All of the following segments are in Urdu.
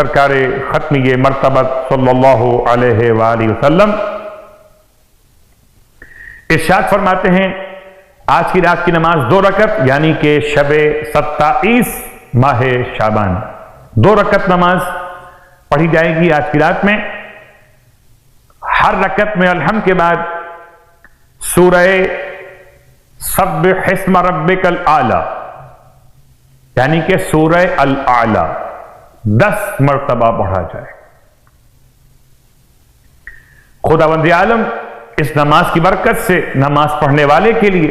سرکار ختمی مرتبت صلی اللہ علیہ وآلہ وسلم ارشاد فرماتے ہیں آج کی رات کی نماز 2 رکعت یعنی کہ شب 27 ماہ شعبان 2 رکعت نماز پڑھی جائے گی آج کی رات میں. ہر رکعت میں الحمد کے بعد سورہ سبح اسم ربک الاعلی یعنی کہ سورہ الاعلی 10 مرتبہ پڑھا جائے. خداوند عالم اس نماز کی برکت سے نماز پڑھنے والے کے لیے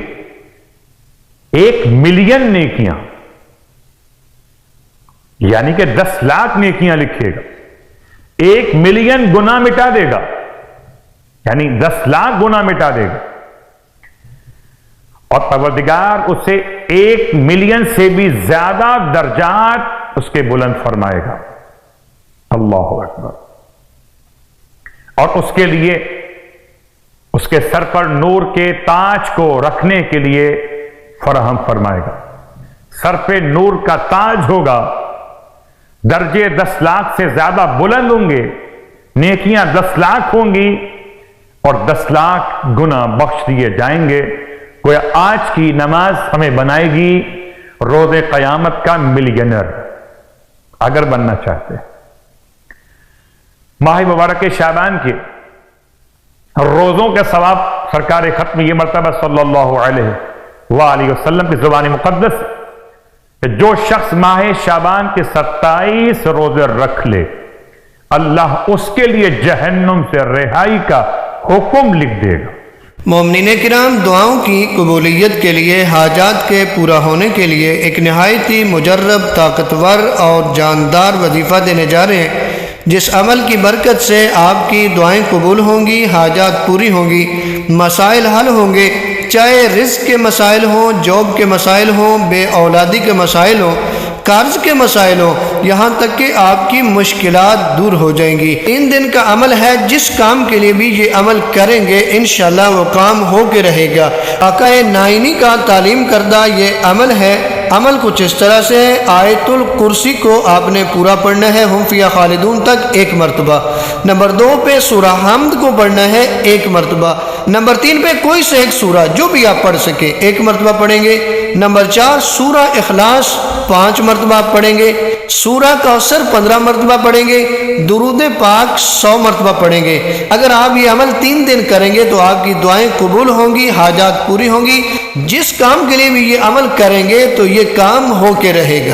1 ملین نیکیاں یعنی کہ 10 لاکھ نیکیاں لکھے گا. 1 ملین گناہ مٹا دے گا یعنی 10 لاکھ گناہ مٹا دے گا. اور پروردگار اسے 1 ملین سے بھی زیادہ درجات اس کے بلند فرمائے گا. اللہ اکبر. اور اس کے لیے اس کے سر پر نور کے تاج کو رکھنے کے لیے فراہم فرمائے گا. سر پہ نور کا تاج ہوگا. درجے 10 لاکھ سے زیادہ بلند ہوں گے. نیکیاں 10 لاکھ ہوں گی اور 10 لاکھ گناہ بخش دیے جائیں گے. گویا آج کی نماز ہمیں بنائے گی روز قیامت کا ملینر اگر بننا چاہتے ہیں. ماہ مبارک شعبان کے روزوں کے ثواب سرکار ختم یہ مرتبہ صلی اللہ علیہ وآلہ وسلم کی زبان مقدس کہ جو شخص ماہ شعبان کے 27 روزے رکھ لے اللہ اس کے لیے جہنم سے رہائی کا حکم لکھ دے گا. مومنین کرام، دعاؤں کی قبولیت کے لیے حاجات کے پورا ہونے کے لیے ایک نہایت ہی مجرب، طاقتور اور جاندار وظیفہ دینے جا رہے ہیں جس عمل کی برکت سے آپ کی دعائیں قبول ہوں گی، حاجات پوری ہوں گی، مسائل حل ہوں گے. چاہے رزق کے مسائل ہوں، جاب کے مسائل ہوں، بے اولادی کے مسائل ہوں، قرض کے مسائل ہوں، یہاں تک کہ آپ کی مشکلات دور ہو جائیں گی. 3 دن کا عمل ہے، جس کام کے لیے بھی یہ عمل کریں گے انشاءاللہ وہ کام ہو کے رہے گا. آقا نائینی کا تعلیم کردہ یہ عمل ہے. عمل کچھ اس طرح سے ہے، آیت الکرسی کو آپ نے پورا پڑھنا ہے ہم فیہا خالدون تک 1 مرتبہ. نمبر 2 پہ سورہ حمد کو پڑھنا ہے 1 مرتبہ. نمبر 3 پہ کوئی سے ایک سورہ جو بھی آپ پڑھ سکیں 1 مرتبہ پڑھیں گے. نمبر 4 سورہ اخلاص 5 مرتبہ آپ پڑھیں گے. سورہ کوثر 15 مرتبہ پڑھیں گے. درود پاک 100 مرتبہ پڑھیں گے. اگر آپ یہ عمل 3 دن کریں گے تو آپ کی دعائیں قبول ہوں گی، حاجات پوری ہوں گی. جس کام کے لیے بھی یہ عمل کریں گے تو یہ کام ہو کے رہے گا.